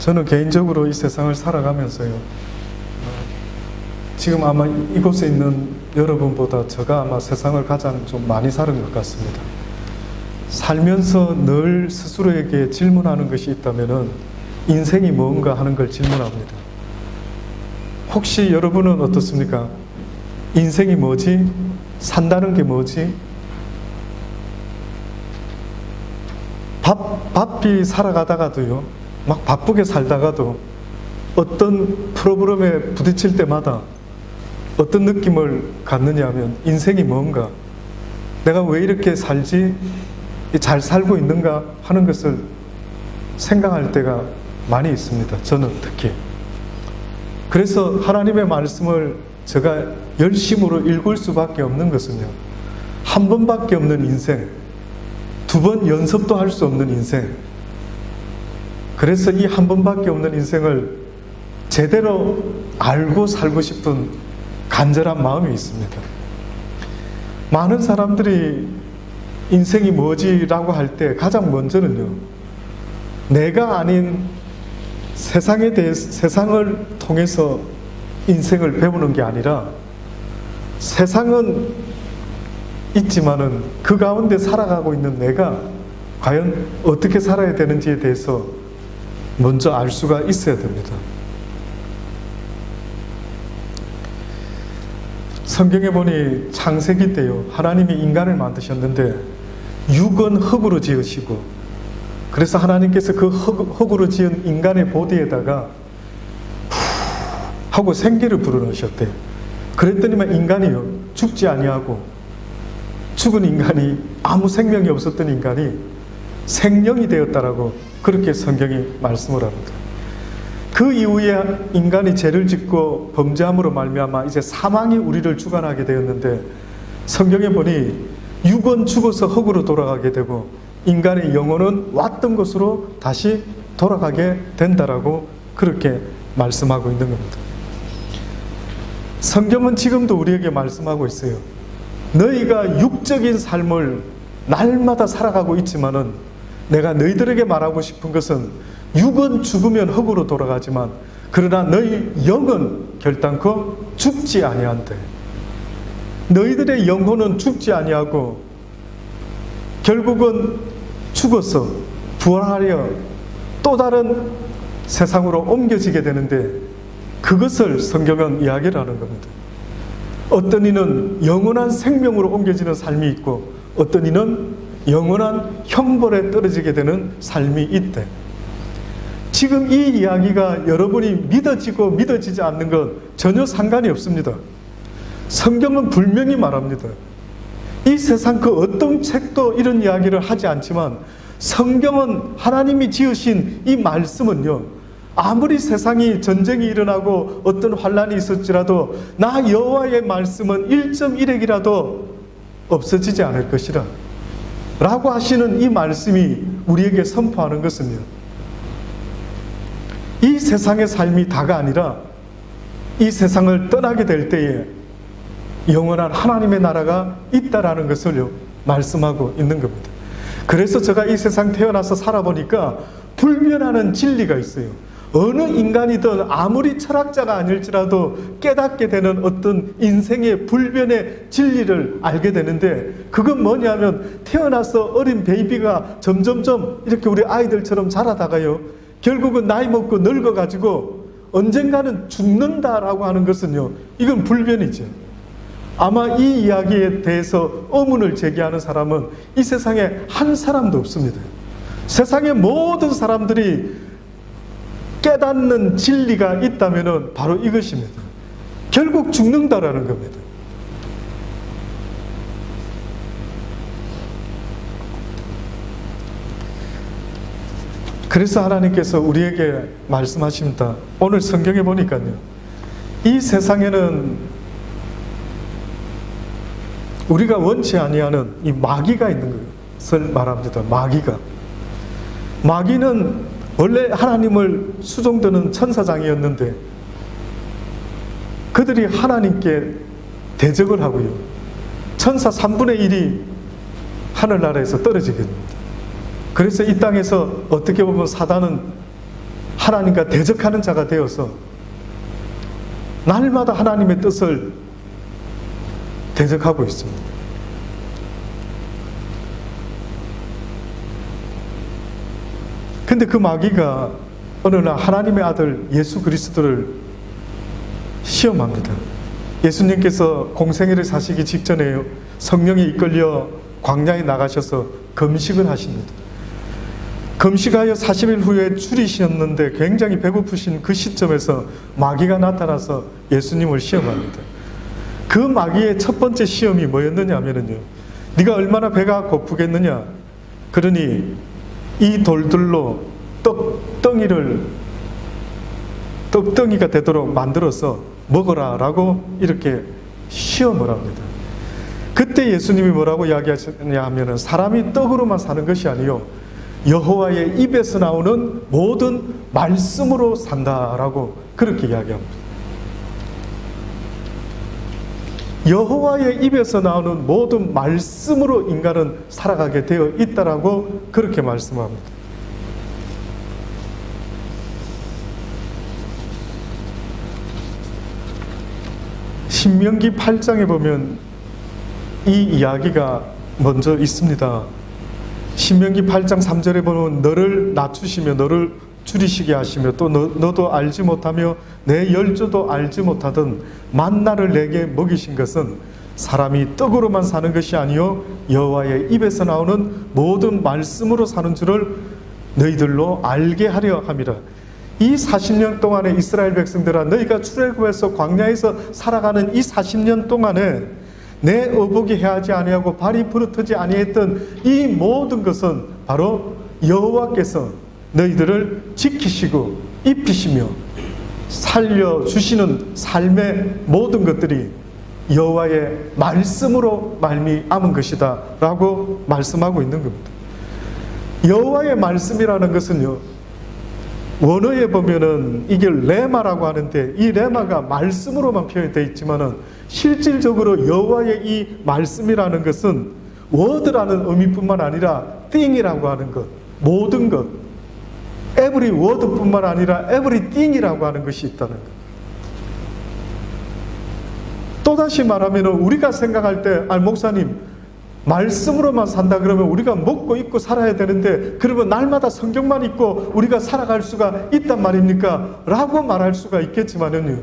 저는 개인적으로 이 세상을 살아가면서요, 지금 아마 이곳에 있는 여러분보다 제가 아마 세상을 가장 좀 많이 사는 것 같습니다. 살면서 늘 스스로에게 질문하는 것이 있다면은 인생이 뭔가 하는 걸 질문합니다. 혹시 여러분은 어떻습니까? 인생이 뭐지? 산다는 게 뭐지? 바삐 살아가다가도요, 막 바쁘게 살다가도 어떤 프로그램에 부딪힐 때마다 어떤 느낌을 갖느냐 하면 인생이 뭔가, 내가 왜 이렇게 살지? 잘 살고 있는가 하는 것을 생각할 때가 많이 있습니다. 저는 특히. 그래서 하나님의 말씀을 제가 열심으로 읽을 수밖에 없는 것은요, 한 번밖에 없는 인생, 두 번 연습도 할 수 없는 인생, 그래서 이 한 번밖에 없는 인생을 제대로 알고 살고 싶은 간절한 마음이 있습니다. 많은 사람들이 인생이 뭐지라고 할 때 가장 먼저는요, 내가 아닌 세상에 대해서, 세상을 통해서 인생을 배우는 게 아니라 세상은 있지만은 그 가운데 살아가고 있는 내가 과연 어떻게 살아야 되는지에 대해서 먼저 알 수가 있어야 됩니다. 성경에 보니 창세기 때요, 하나님이 인간을 만드셨는데 육은 흙으로 지으시고, 그래서 하나님께서 그 흙으로 지은 인간의 보디에다가 하고 생기를 불어넣으셨대요. 그랬더니만 인간이요, 죽지 아니하고, 죽은 인간이, 아무 생명이 없었던 인간이 생명이 되었다라고 그렇게 성경이 말씀을 합니다. 그 이후에 인간이 죄를 짓고 범죄함으로 말미암아 이제 사망이 우리를 주관하게 되었는데, 성경에 보니 육은 죽어서 흙으로 돌아가게 되고 인간의 영혼은 왔던 곳으로 다시 돌아가게 된다라고 그렇게 말씀하고 있는 겁니다. 성경은 지금도 우리에게 말씀하고 있어요. 너희가 육적인 삶을 날마다 살아가고 있지만은 내가 너희들에게 말하고 싶은 것은, 육은 죽으면 흙으로 돌아가지만 그러나 너희 영은 결단코 죽지 아니한대. 너희들의 영혼은 죽지 아니하고 결국은 죽어서 부활하여 또 다른 세상으로 옮겨지게 되는데, 그것을 성경은 이야기를 하는 겁니다. 어떤 이는 영원한 생명으로 옮겨지는 삶이 있고 어떤 이는 영원한 형벌에 떨어지게 되는 삶이 있대. 지금 이 이야기가 여러분이 믿어지고 믿어지지 않는 건 전혀 상관이 없습니다. 성경은 분명히 말합니다. 이 세상 그 어떤 책도 이런 이야기를 하지 않지만 성경은, 하나님이 지으신 이 말씀은요, 아무리 세상이 전쟁이 일어나고 어떤 환란이 있을지라도 나 여호와의 말씀은 1.1핵이라도 없어지지 않을 것이라 라고 하시는 이 말씀이 우리에게 선포하는 것은요, 이 세상의 삶이 다가 아니라 이 세상을 떠나게 될 때에 영원한 하나님의 나라가 있다라는 것을 말씀하고 있는 겁니다. 그래서 제가 이 세상 태어나서 살아보니까 불변하는 진리가 있어요. 어느 인간이든 아무리 철학자가 아닐지라도 깨닫게 되는 어떤 인생의 불변의 진리를 알게 되는데, 그건 뭐냐면 태어나서 어린 베이비가 점점점 이렇게 우리 아이들처럼 자라다가요, 결국은 나이 먹고 늙어가지고 언젠가는 죽는다라고 하는 것은요, 이건 불변이죠. 아마 이 이야기에 대해서 의문을 제기하는 사람은 이 세상에 한 사람도 없습니다. 세상의 모든 사람들이 깨닫는 진리가 있다면 바로 이것입니다. 결국 죽는다라는 겁니다. 그래서 하나님께서 우리에게 말씀하십니다. 오늘 성경에 보니까요, 이 세상에는 우리가 원치 아니하는 이 마귀가 있는 것을 말합니다. 마귀는 원래 하나님을 수종드는 천사장이었는데 그들이 하나님께 대적을 하고요, 천사 3분의 1이 하늘나라에서 떨어지게 됩니다. 그래서 이 땅에서 어떻게 보면 사단은 하나님과 대적하는 자가 되어서 날마다 하나님의 뜻을 대적하고 있습니다. 근데 그 마귀가 어느 날 하나님의 아들 예수 그리스도를 시험합니다. 예수님께서 공생애를 사시기 직전에 성령에 이끌려 광야에 나가셔서 금식을 하십니다. 금식하여 40일 후에 줄이셨는데 굉장히 배고프신 그 시점에서 마귀가 나타나서 예수님을 시험합니다. 그 마귀의 첫 번째 시험이 뭐였느냐 하면요, 네가 얼마나 배가 고프겠느냐, 그러니 이 돌들로 떡덩이가 되도록 만들어서 먹어라 라고 이렇게 시험을 합니다. 그때 예수님이 뭐라고 이야기하셨냐 하면 사람이 떡으로만 사는 것이 아니요 여호와의 입에서 나오는 모든 말씀으로 산다라고 그렇게 이야기합니다. 여호와의 입에서 나오는 모든 말씀으로 인간은 살아가게 되어 있다라고 그렇게 말씀합니다. 신명기 8장에 보면 이 이야기가 먼저 있습니다. 신명기 8장 3절에 보면 너를 낮추시며 너를 줄이시게 하시며 또 너도 알지 못하며 내 열조도 알지 못하던 만나를 내게 먹이신 것은 사람이 떡으로만 사는 것이 아니요 여호와의 입에서 나오는 모든 말씀으로 사는 줄을 너희들로 알게 하려 함이라. 이 40년 동안에 이스라엘 백성들아, 너희가 출애굽해서 광야에서 살아가는 이 40년 동안에 내 어복이 해하지 아니하고 발이 부르트지 아니했던 이 모든 것은 바로 여호와께서 너희들을 지키시고 입히시며 살려주시는 삶의 모든 것들이 여호와의 말씀으로 말미암은 것이다 라고 말씀하고 있는 겁니다. 여호와의 말씀이라는 것은요, 원어에 보면은 이게 레마라고 하는데 이 레마가 말씀으로만 표현되어 있지만은 실질적으로 여호와의 이 말씀이라는 것은 워드라는 의미뿐만 아니라 thing이라고 하는 것, 모든 것, every word뿐만 아니라 every thing이라고 하는 것이 있다는 것. 또다시 말하면 우리가 생각할 때 목사님 말씀으로만 산다 그러면 우리가 먹고 입고 살아야 되는데 그러면 날마다 성경만 읽고 우리가 살아갈 수가 있단 말입니까? 라고 말할 수가 있겠지만은요,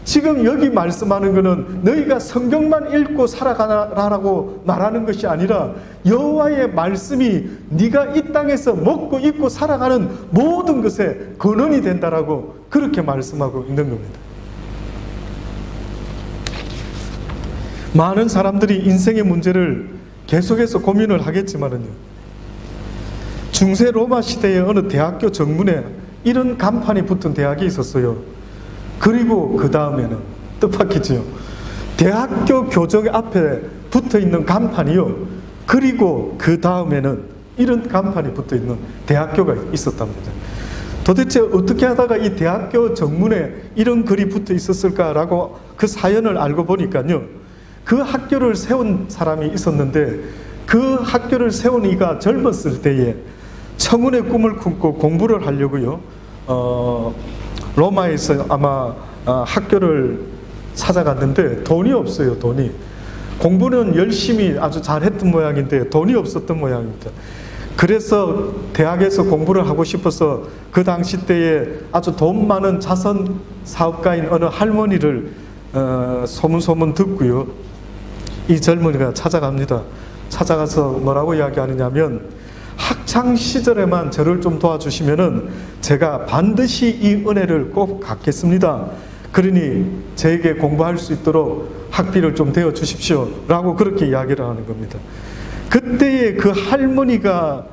지금 여기 말씀하는 것은 너희가 성경만 읽고 살아가라라고 말하는 것이 아니라 여호와의 말씀이 네가 이 땅에서 먹고 입고 살아가는 모든 것에 근원이 된다라고 그렇게 말씀하고 있는 겁니다. 많은 사람들이 인생의 문제를 계속해서 고민을 하겠지만은요, 중세 로마 시대의 어느 대학교 정문에 이런 간판이 붙은 대학이 있었어요. 그리고 그 다음에는 뜻밖이지요, 대학교 교정 앞에 붙어 있는 간판이요, 그리고 그 다음에는 이런 간판이 붙어 있는 대학교가 있었답니다. 도대체 어떻게 하다가 이 대학교 정문에 이런 글이 붙어 있었을까라고 그 사연을 알고 보니까요, 그 학교를 세운 사람이 있었는데 그 학교를 세운 이가 젊었을 때에 청운의 꿈을 품고 공부를 하려고요, 로마에서 아마 학교를 찾아갔는데 돈이 없어요. 돈이. 공부는 열심히 아주 잘했던 모양인데 돈이 없었던 모양입니다. 그래서 대학에서 공부를 하고 싶어서 그 당시 때에 아주 돈 많은 자선 사업가인 어느 할머니를 소문 듣고요, 이 젊은이가 찾아갑니다. 찾아가서 뭐라고 이야기하느냐면, 학창 시절에만 저를 좀 도와주시면은 제가 반드시 이 은혜를 꼭 갚겠습니다. 그러니 저에게 공부할 수 있도록 학비를 좀 대어 주십시오 라고 그렇게 이야기를 하는 겁니다. 그때에 그 할머니가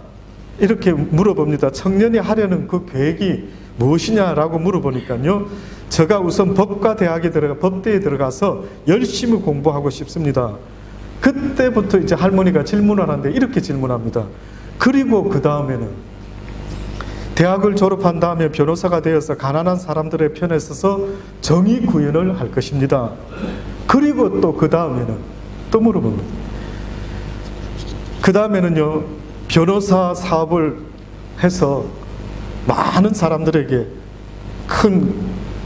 이렇게 물어봅니다. 청년이 하려는 그 계획이 무엇이냐라고 물어보니까요, 제가 우선 법대에 들어가서 열심히 공부하고 싶습니다. 그때부터 이제 할머니가 질문을 하는데 이렇게 질문합니다. 그리고 그 다음에는 대학을 졸업한 다음에 변호사가 되어서 가난한 사람들의 편에 서서 정의 구현을 할 것입니다. 그리고 또 그 다음에는 또 물어봅니다. 그 다음에는요, 변호사 사업을 해서 많은 사람들에게 큰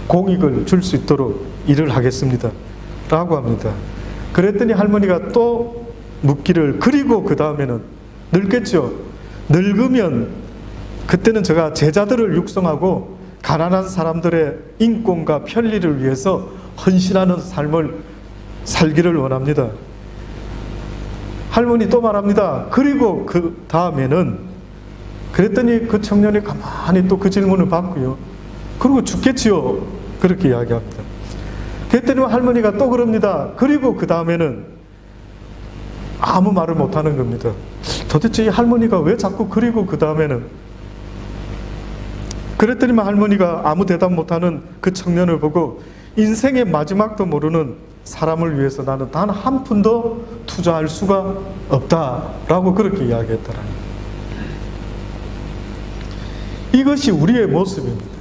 공익을 줄 수 있도록 일을 하겠습니다 라고 합니다. 그랬더니 할머니가 또 묻기를, 그리고 그 다음에는 늙겠죠. 늙으면 그때는 제가 제자들을 육성하고 가난한 사람들의 인권과 편리를 위해서 헌신하는 삶을 살기를 원합니다. 할머니 또 말합니다. 그리고 그 다음에는, 그랬더니 그 청년이 가만히 또 그 질문을 받고요. 그리고 죽겠지요. 그렇게 이야기합니다. 그랬더니 할머니가 또 그럽니다. 그리고 그 다음에는, 아무 말을 못하는 겁니다. 도대체 이 할머니가 왜 자꾸 그리고 그 다음에는, 그랬더니 할머니가 아무 대답 못하는 그 청년을 보고, 인생의 마지막도 모르는 사람을 위해서 나는 단 한 푼도 투자할 수가 없다라고 그렇게 이야기했더라. 이것이 우리의 모습입니다.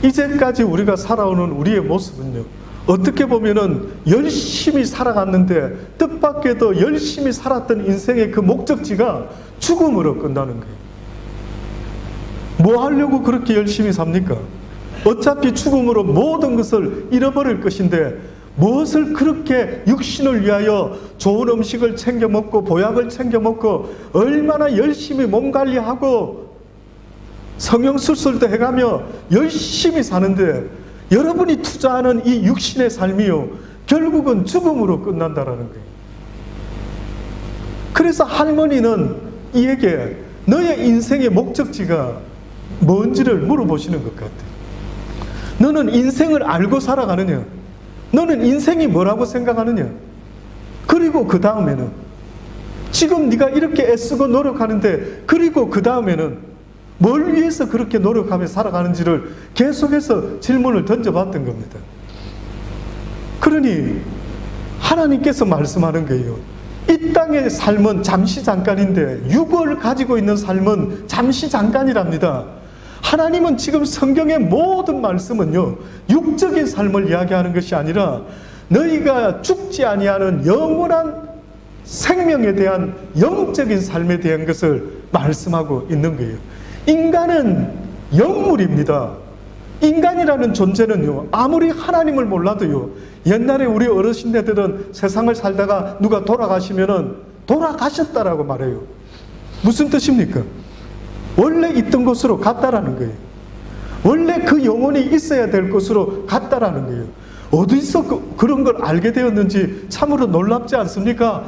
이제까지 우리가 살아오는 우리의 모습은요, 어떻게 보면은 열심히 살아갔는데 뜻밖에도 열심히 살았던 인생의 그 목적지가 죽음으로 끝나는 거예요. 뭐 하려고 그렇게 열심히 삽니까? 어차피 죽음으로 모든 것을 잃어버릴 것인데 무엇을 그렇게 육신을 위하여 좋은 음식을 챙겨 먹고 보약을 챙겨 먹고 얼마나 열심히 몸 관리하고 성형수술도 해가며 열심히 사는데, 여러분이 투자하는 이 육신의 삶이요, 결국은 죽음으로 끝난다라는 거예요. 그래서 할머니는 이에게 너의 인생의 목적지가 뭔지를 물어보시는 것 같아요. 너는 인생을 알고 살아가느냐? 너는 인생이 뭐라고 생각하느냐? 그리고 그 다음에는, 지금 네가 이렇게 애쓰고 노력하는데, 그리고 그 다음에는 뭘 위해서 그렇게 노력하며 살아가는지를 계속해서 질문을 던져봤던 겁니다. 그러니 하나님께서 말씀하는 거예요. 이 땅의 삶은 잠시 잠깐인데 육을 가지고 있는 삶은 잠시 잠깐이랍니다. 하나님은 지금 성경의 모든 말씀은요, 육적인 삶을 이야기하는 것이 아니라 너희가 죽지 아니하는 영원한 생명에 대한 영적인 삶에 대한 것을 말씀하고 있는 거예요. 인간은 영물입니다. 인간이라는 존재는요, 아무리 하나님을 몰라도요, 옛날에 우리 어르신네들은 세상을 살다가 누가 돌아가시면은 돌아가셨다라고 말해요. 무슨 뜻입니까? 원래 있던 곳으로 갔다라는 거예요. 원래 그 영혼이 있어야 될 곳으로 갔다라는 거예요. 어디서 그런 걸 알게 되었는지 참으로 놀랍지 않습니까?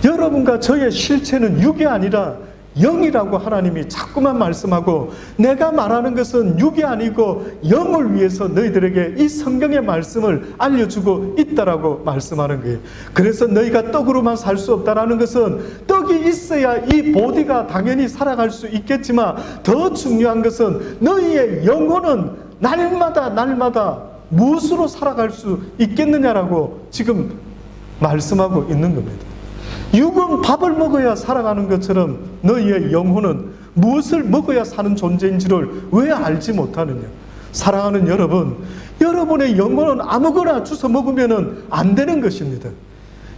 여러분과 저의 실체는 육이 아니라 영이라고 하나님이 자꾸만 말씀하고, 내가 말하는 것은 육이 아니고 영을 위해서 너희들에게 이 성경의 말씀을 알려주고 있다라고 말씀하는 거예요. 그래서 너희가 떡으로만 살 수 없다라는 것은, 떡이 있어야 이 보디가 당연히 살아갈 수 있겠지만 더 중요한 것은 너희의 영혼은 날마다 무엇으로 살아갈 수 있겠느냐라고 지금 말씀하고 있는 겁니다. 육은 밥을 먹어야 살아가는 것처럼 너희의 영혼은 무엇을 먹어야 사는 존재인지를 왜 알지 못하느냐? 사랑하는 여러분, 여러분의 영혼은 아무거나 주워 먹으면 안 되는 것입니다.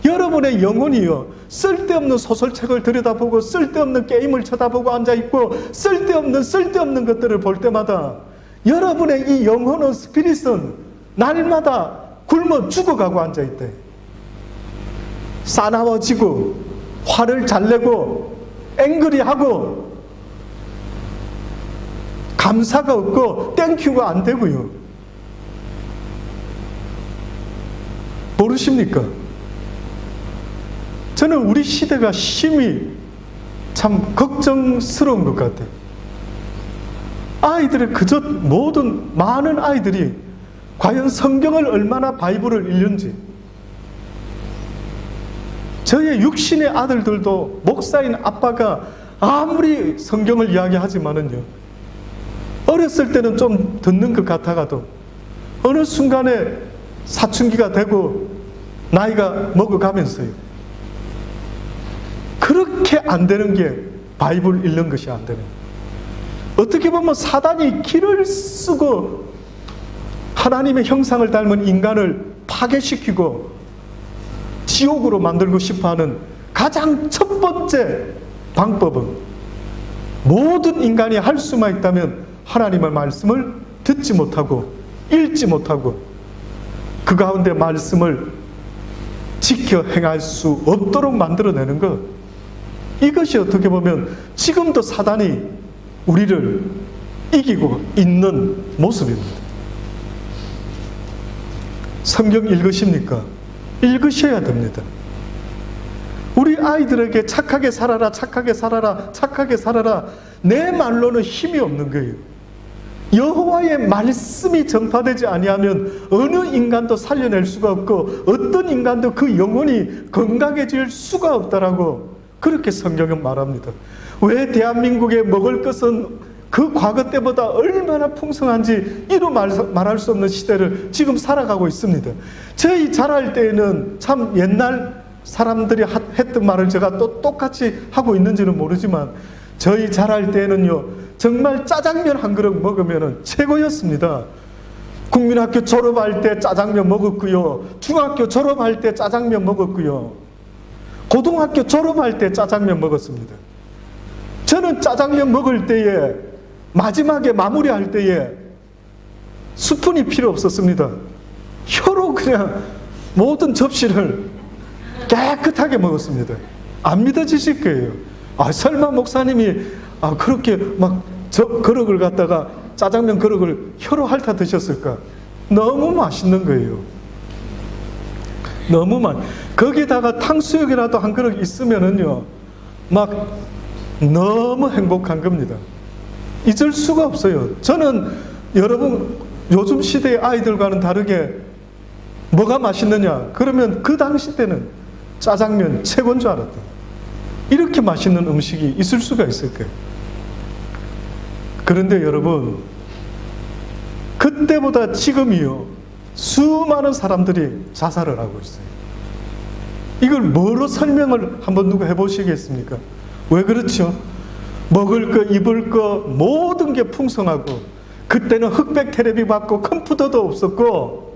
여러분의 영혼이요, 쓸데없는 소설책을 들여다보고 쓸데없는 게임을 쳐다보고 앉아있고 쓸데없는 것들을 볼 때마다 여러분의 이 영혼은, 스피릿은 날마다 굶어 죽어가고 앉아있대. 싸나워지고 화를 잘 내고 앵그리하고 감사가 없고 땡큐가 안 되고요. 모르십니까? 저는 우리 시대가 심히 참 걱정스러운 것 같아요. 아이들의 그저 많은 아이들이 과연 성경을 얼마나 바이블을 읽는지, 저의 육신의 아들들도 목사인 아빠가 아무리 성경을 이야기하지만은요, 어렸을 때는 좀 듣는 것 같아가도 어느 순간에 사춘기가 되고 나이가 먹어가면서요, 그렇게 안 되는 게 바이블 읽는 것이 안 되는 거예요. 어떻게 보면 사단이 기를 쓰고 하나님의 형상을 닮은 인간을 파괴시키고 지옥으로 만들고 싶어하는 가장 첫 번째 방법은, 모든 인간이 할 수만 있다면 하나님의 말씀을 듣지 못하고 읽지 못하고 그 가운데 말씀을 지켜 행할 수 없도록 만들어내는 것, 이것이 어떻게 보면 지금도 사단이 우리를 이기고 있는 모습입니다. 성경 읽으십니까? 읽으셔야 됩니다. 우리 아이들에게 착하게 살아라, 착하게 살아라, 착하게 살아라, 내 말로는 힘이 없는 거예요. 여호와의 말씀이 전파되지 아니하면 어느 인간도 살려낼 수가 없고 어떤 인간도 그 영혼이 건강해질 수가 없다라고 그렇게 성경은 말합니다. 왜 대한민국에 먹을 것은 그 과거 때보다 얼마나 풍성한지 이루 말할 수 없는 시대를 지금 살아가고 있습니다. 저희 자랄 때에는 참 옛날 사람들이 했던 말을 제가 또 똑같이 하고 있는지는 모르지만 저희 자랄 때에는요, 정말 짜장면 한 그릇 먹으면 최고였습니다. 국민학교 졸업할 때 짜장면 먹었고요, 중학교 졸업할 때 짜장면 먹었고요, 고등학교 졸업할 때 짜장면 먹었습니다. 저는 짜장면 먹을 때에 마지막에 마무리할 때에 스푼이 필요 없었습니다. 혀로 그냥 모든 접시를 깨끗하게 먹었습니다. 안 믿어지실 거예요. 설마 목사님이 그렇게 막 그릇을 갖다가 짜장면 그릇을 혀로 핥아 드셨을까? 너무 맛있는 거예요. 너무 거기다가 탕수육이라도 한 그릇 있으면은요, 막 너무 행복한 겁니다. 잊을 수가 없어요. 저는 여러분 요즘 시대의 아이들과는 다르게 뭐가 맛있느냐 그러면 그 당시 때는 짜장면 최고인 줄 알았다. 이렇게 맛있는 음식이 있을 수가 있을까요? 그런데 여러분, 그때보다 지금이요, 수많은 사람들이 자살을 하고 있어요. 이걸 뭐로 설명을 한번 누가 해보시겠습니까? 왜 그렇죠? 먹을 거 입을 거 모든 게 풍성하고 그때는 흑백 텔레비 받고 컴퓨터도 없었고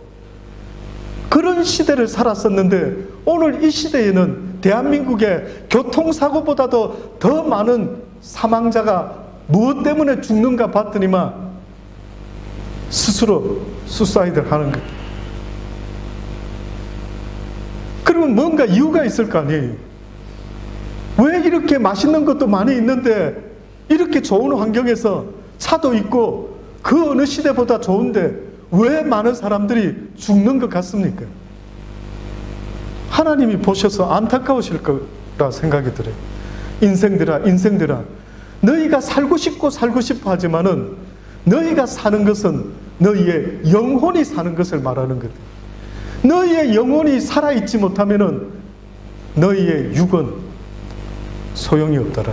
그런 시대를 살았었는데 오늘 이 시대에는 대한민국의 교통사고보다도 더 많은 사망자가 무엇 때문에 죽는가 봤더니만 스스로 수사이드를 하는 거예요. 그러면 뭔가 이유가 있을 거 아니에요. 왜 이렇게 맛있는 것도 많이 있는데 이렇게 좋은 환경에서 차도 있고 그 어느 시대보다 좋은데 왜 많은 사람들이 죽는 것 같습니까? 하나님이 보셔서 안타까우실 거라 생각이 들어요. 인생들아 너희가 살고 싶고 살고 싶어 하지만은 너희가 사는 것은 너희의 영혼이 사는 것을 말하는 거다. 너희의 영혼이 살아있지 못하면은 너희의 육은 소용이 없더라.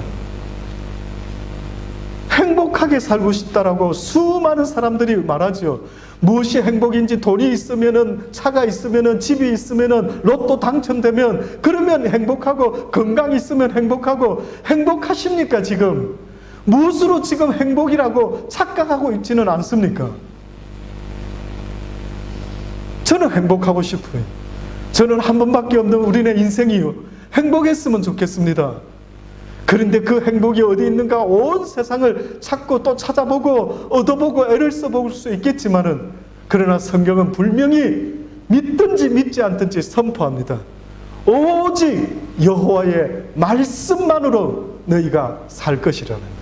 행복하게 살고 싶다라고 수많은 사람들이 말하죠. 무엇이 행복인지 돈이 있으면은, 차가 있으면은, 집이 있으면은, 로또 당첨되면 그러면 행복하고, 건강이 있으면 행복하고. 행복하십니까 지금? 무엇으로 지금 행복이라고 착각하고 있지는 않습니까? 저는 행복하고 싶어요. 저는 한 번밖에 없는 우리네 인생이요, 행복했으면 좋겠습니다. 그런데 그 행복이 어디 있는가 온 세상을 찾고 또 찾아보고 얻어보고 애를 써볼 수 있겠지만은, 그러나 성경은 분명히 믿든지 믿지 않든지 선포합니다. 오직 여호와의 말씀만으로 너희가 살 것이라는 거예요.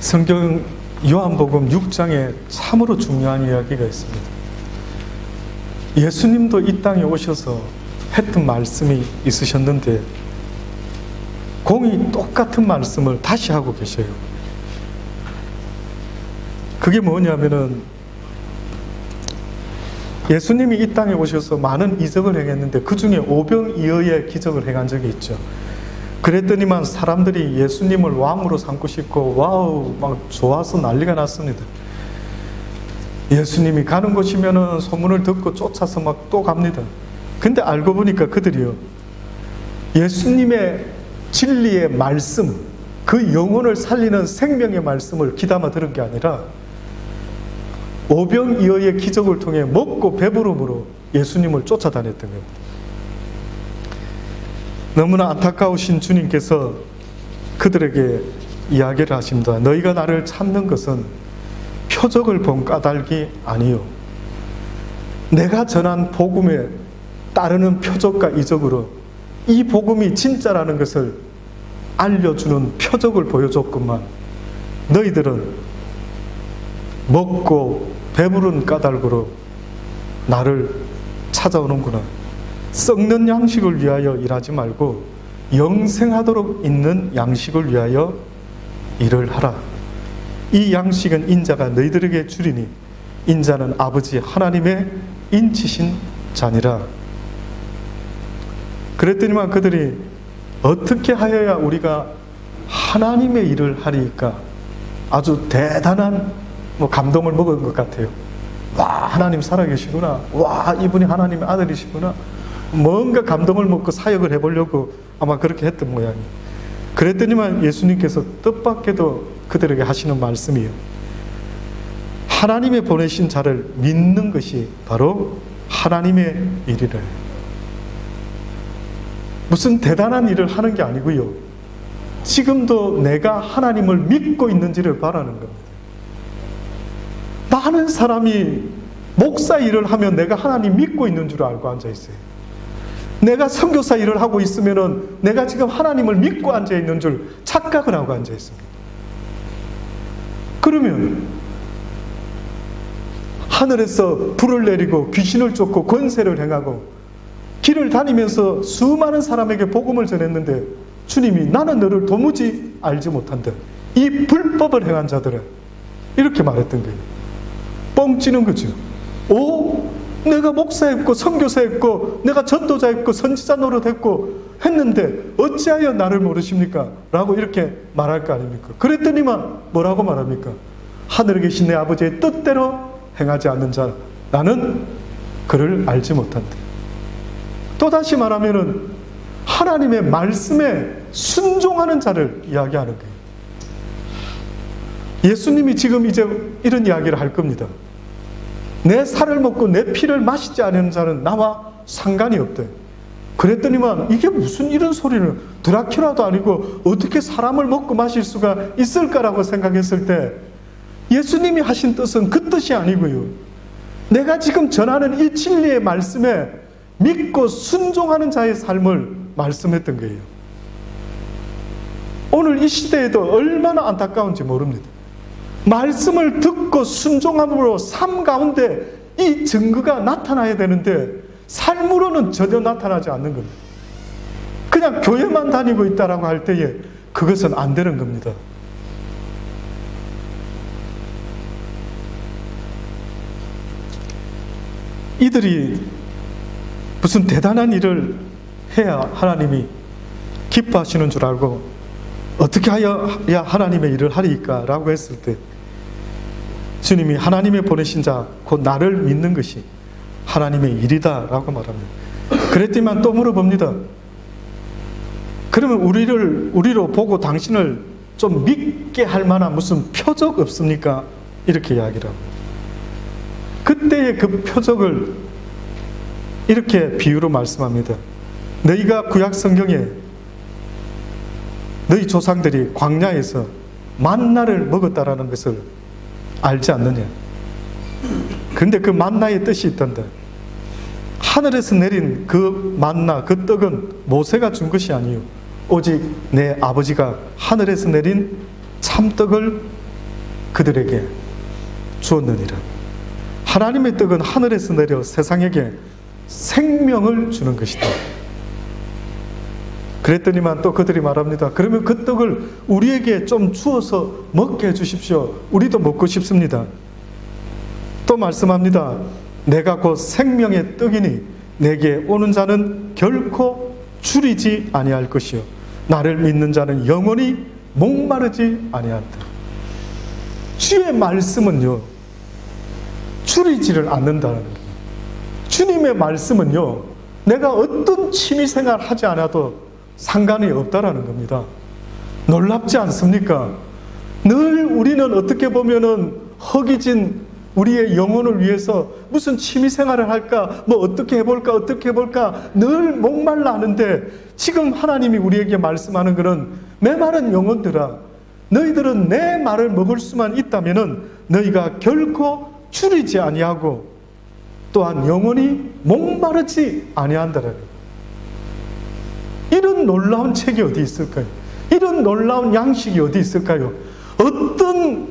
성경 요한복음 6장에 참으로 중요한 이야기가 있습니다. 예수님도 이 땅에 오셔서 했던 말씀이 있으셨는데 공이 똑같은 말씀을 다시 하고 계셔요. 그게 뭐냐면은, 예수님이 이 땅에 오셔서 많은 이적을 행했는데 그 중에 오병이어의 기적을 행한 적이 있죠. 그랬더니만 사람들이 예수님을 왕으로 삼고 싶고 와우 막 좋아서 난리가 났습니다. 예수님이 가는 곳이면은 소문을 듣고 쫓아서 막 또 갑니다. 근데 알고 보니까 그들이요, 예수님의 진리의 말씀, 그 영혼을 살리는 생명의 말씀을 귀담아 들은 게 아니라 오병이어의 기적을 통해 먹고 배부름으로 예수님을 쫓아다녔던 겁니다. 너무나 안타까우신 주님께서 그들에게 이야기를 하십니다. 너희가 나를 찾는 것은 표적을 본 까닭이 아니요, 내가 전한 복음에 따르는 표적과 이적으로 이 복음이 진짜라는 것을 알려주는 표적을 보여줬건만 너희들은 먹고 배부른 까닭으로 나를 찾아오는구나. 썩는 양식을 위하여 일하지 말고 영생하도록 있는 양식을 위하여 일을 하라. 이 양식은 인자가 너희들에게 주리니 인자는 아버지 하나님의 인치신 자니라. 그랬더니만 그들이 어떻게 하여야 우리가 하나님의 일을 하리까? 아주 대단한 감동을 먹은 것 같아요. 와, 하나님 살아계시구나. 와, 이분이 하나님의 아들이시구나. 뭔가 감동을 먹고 사역을 해보려고 아마 그렇게 했던 모양이에요. 그랬더니만 예수님께서 뜻밖에도 그들에게 하시는 말씀이에요. 하나님의 보내신 자를 믿는 것이 바로 하나님의 일이래. 무슨 대단한 일을 하는 게 아니고요, 지금도 내가 하나님을 믿고 있는지를 바라는 겁니다. 많은 사람이 목사 일을 하면 내가 하나님 믿고 있는 줄 알고 앉아있어요. 내가 선교사 일을 하고 있으면 내가 지금 하나님을 믿고 앉아있는 줄 착각을 하고 앉아있습니다. 그러면 하늘에서 불을 내리고 귀신을 쫓고 권세를 행하고 길을 다니면서 수많은 사람에게 복음을 전했는데 주님이 나는 너를 도무지 알지 못한다. 이 불법을 행한 자들은 이렇게 말했던 거예요. 뻥치는 거죠. 오, 내가 목사했고 선교사했고 내가 전도자했고 선지자 노릇했고 했는데 어찌하여 나를 모르십니까? 라고 이렇게 말할 거 아닙니까? 그랬더니만 뭐라고 말합니까? 하늘에 계신 내 아버지의 뜻대로 행하지 않는 자 나는 그를 알지 못한다. 또다시 말하면은 하나님의 말씀에 순종하는 자를 이야기하는 거예요. 예수님이 지금 이제 이런 이야기를 할 겁니다. 내 살을 먹고 내 피를 마시지 않는 자는 나와 상관이 없대. 그랬더니만 이게 무슨 이런 소리를, 드라큘라도 아니고 어떻게 사람을 먹고 마실 수가 있을까라고 생각했을 때 예수님이 하신 뜻은 그 뜻이 아니고요, 내가 지금 전하는 이 진리의 말씀에 믿고 순종하는 자의 삶을 말씀했던 거예요. 오늘 이 시대에도 얼마나 안타까운지 모릅니다. 말씀을 듣고 순종함으로 삶 가운데 이 증거가 나타나야 되는데 삶으로는 전혀 나타나지 않는 겁니다. 그냥 교회만 다니고 있다라고 할 때에 그것은 안 되는 겁니다. 이들이 무슨 대단한 일을 해야 하나님이 기뻐하시는 줄 알고 어떻게 하여야 하나님의 일을 하리까? 라고 했을 때 주님이 하나님의 보내신 자 곧 나를 믿는 것이 하나님의 일이다 라고 말합니다. 그랬더니만 또 물어봅니다. 그러면 우리로 보고 당신을 좀 믿게 할 만한 무슨 표적 없습니까? 이렇게 이야기를 합니다. 그때의 그 표적을 이렇게 비유로 말씀합니다. 너희가 구약 성경에 너희 조상들이 광야에서 만나를 먹었다라는 것을 알지 않느냐? 그런데 그 만나의 뜻이 있던데, 하늘에서 내린 그 만나, 그 떡은 모세가 준 것이 아니요 오직 내 아버지가 하늘에서 내린 참떡을 그들에게 주었느니라. 하나님의 떡은 하늘에서 내려 세상에게 생명을 주는 것이다. 그랬더니만 또 그들이 말합니다. 그러면 그 떡을 우리에게 좀 주어서 먹게 해주십시오. 우리도 먹고 싶습니다. 또 말씀합니다. 내가 곧 생명의 떡이니 내게 오는 자는 결코 줄이지 아니할 것이요 나를 믿는 자는 영원히 목마르지 아니한다. 주의 말씀은요 줄이지를 않는다는 거예요. 주님의 말씀은요 내가 어떤 취미생활 하지 않아도 상관이 없다라는 겁니다. 놀랍지 않습니까? 늘 우리는 어떻게 보면은 허기진 우리의 영혼을 위해서 무슨 취미생활을 할까, 뭐 어떻게 해볼까 늘 목말라 하는데, 지금 하나님이 우리에게 말씀하는 것은 메마른 영혼들아, 너희들은 내 말을 먹을 수만 있다면은 너희가 결코 줄이지 아니하고 또한 영혼이 목마르지 아니한다라는, 이런 놀라운 책이 어디 있을까요? 이런 놀라운 양식이 어디 있을까요? 어떤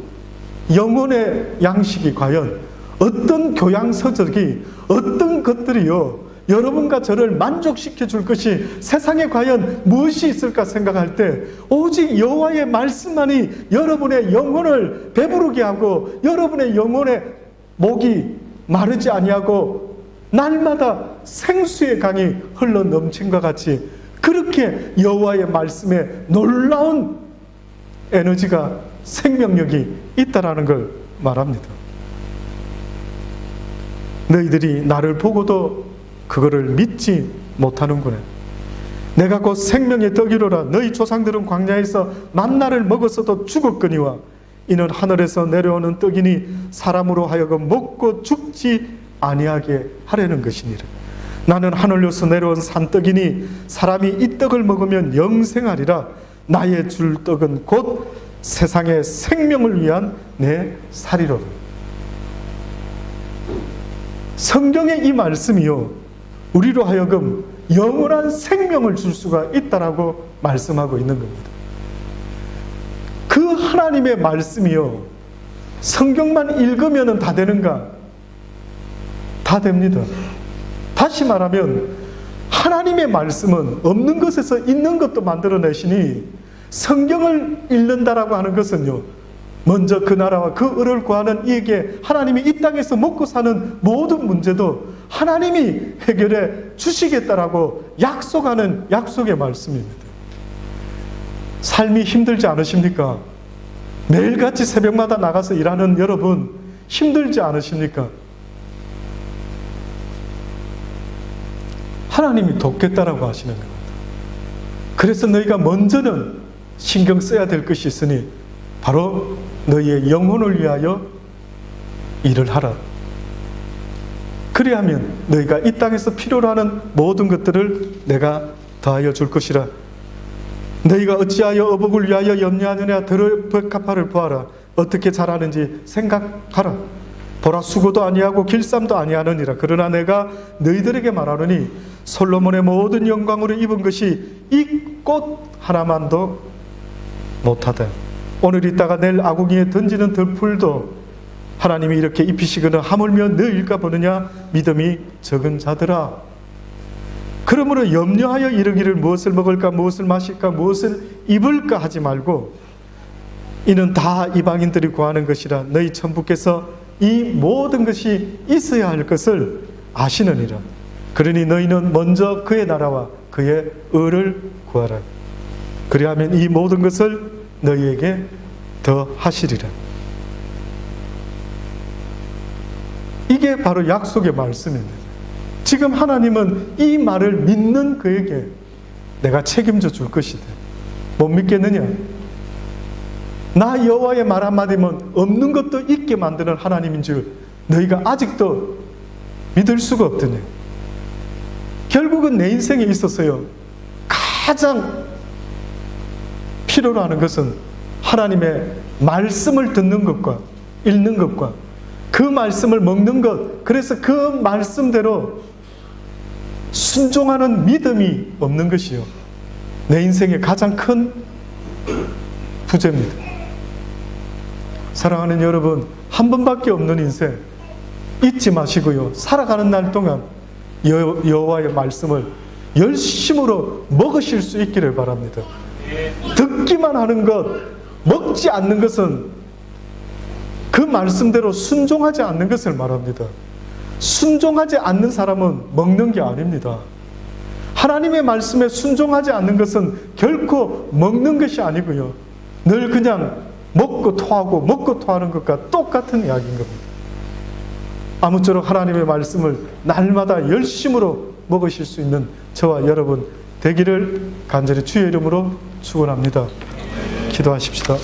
영혼의 양식이 과연, 어떤 교양서적이, 어떤 것들이요 여러분과 저를 만족시켜 줄 것이 세상에 과연 무엇이 있을까 생각할 때, 오직 여호와의 말씀만이 여러분의 영혼을 배부르게 하고 여러분의 영혼의 목이 마르지 아니하고 날마다 생수의 강이 흘러 넘침과 같이, 그렇게 여호와의 말씀에 놀라운 에너지가, 생명력이 있다라는 걸 말합니다. 너희들이 나를 보고도 그거를 믿지 못하는구나. 내가 곧 생명의 떡이로라. 너희 조상들은 광야에서 만나를 먹었어도 죽었거니와 이는 하늘에서 내려오는 떡이니 사람으로 하여금 먹고 죽지 아니하게 하려는 것이니라. 나는 하늘로서 내려온 산떡이니 사람이 이 떡을 먹으면 영생하리라. 나의 줄 떡은 곧 세상의 생명을 위한 내 살이로라. 성경의 이 말씀이요 우리로 하여금 영원한 생명을 줄 수가 있다라고 말씀하고 있는 겁니다. 그 하나님의 말씀이요 성경만 읽으면 다 되는가? 다 됩니다. 다시 말하면 하나님의 말씀은 없는 것에서 있는 것도 만들어내시니, 성경을 읽는다라고 하는 것은요 먼저 그 나라와 그 의를 구하는 이에게 하나님이 이 땅에서 먹고 사는 모든 문제도 하나님이 해결해 주시겠다라고 약속하는 약속의 말씀입니다. 삶이 힘들지 않으십니까? 매일같이 새벽마다 나가서 일하는 여러분 힘들지 않으십니까? 하나님이 돕겠다라고 하시는 겁니다. 그래서 너희가 먼저는 신경 써야 될 것이 있으니 바로 너희의 영혼을 위하여 일을 하라. 그리하면 너희가 이 땅에서 필요로 하는 모든 것들을 내가 더하여 줄 것이라. 너희가 어찌하여 어복을 위하여 염려하느냐. 들의 벽화파를 보아라. 어떻게 자라는지 생각하라. 보라, 수고도 아니하고 길쌈도 아니하느니라. 그러나 내가 너희들에게 말하노니 솔로몬의 모든 영광으로 입은 것이 이 꽃 하나만도 못하다. 오늘 있다가 내일 아궁이에 던지는 들풀도 하나님이 이렇게 입히시거나 하물며 너희일까 보느냐. 믿음이 적은 자들아. 그러므로 염려하여 이르기를 무엇을 먹을까, 무엇을 마실까, 무엇을 입을까 하지 말고 이는 다 이방인들이 구하는 것이라. 너희 천부께서 이 모든 것이 있어야 할 것을 아시느니라. 그러니 너희는 먼저 그의 나라와 그의 의를 구하라. 그리하면 이 모든 것을 너희에게 더 하시리라. 이게 바로 약속의 말씀입니다. 지금 하나님은 이 말을 믿는 그에게 내가 책임져 줄 것이다. 못 믿겠느냐? 나 여호와의 말 한마디면 없는 것도 있게 만드는 하나님인 줄 너희가 아직도 믿을 수가 없더냐. 결국은 내 인생에 있어서요 가장 필요로 하는 것은 하나님의 말씀을 듣는 것과 읽는 것과 그 말씀을 먹는 것, 그래서 그 말씀대로 순종하는 믿음이 없는 것이요 내 인생의 가장 큰 부재입니다. 사랑하는 여러분, 한 번밖에 없는 인생 잊지 마시고요 살아가는 날 동안 여호와의 말씀을 열심으로 먹으실 수 있기를 바랍니다. 듣기만 하는 것, 먹지 않는 것은 그 말씀대로 순종하지 않는 것을 말합니다. 순종하지 않는 사람은 먹는 게 아닙니다. 하나님의 말씀에 순종하지 않는 것은 결코 먹는 것이 아니고요 늘 그냥 먹고 토하고 먹고 토하는 것과 똑같은 이야기인 겁니다. 아무쪼록 하나님의 말씀을 날마다 열심으로 먹으실 수 있는 저와 여러분 되기를 간절히 주의 이름으로 축원합니다. 기도하십시다.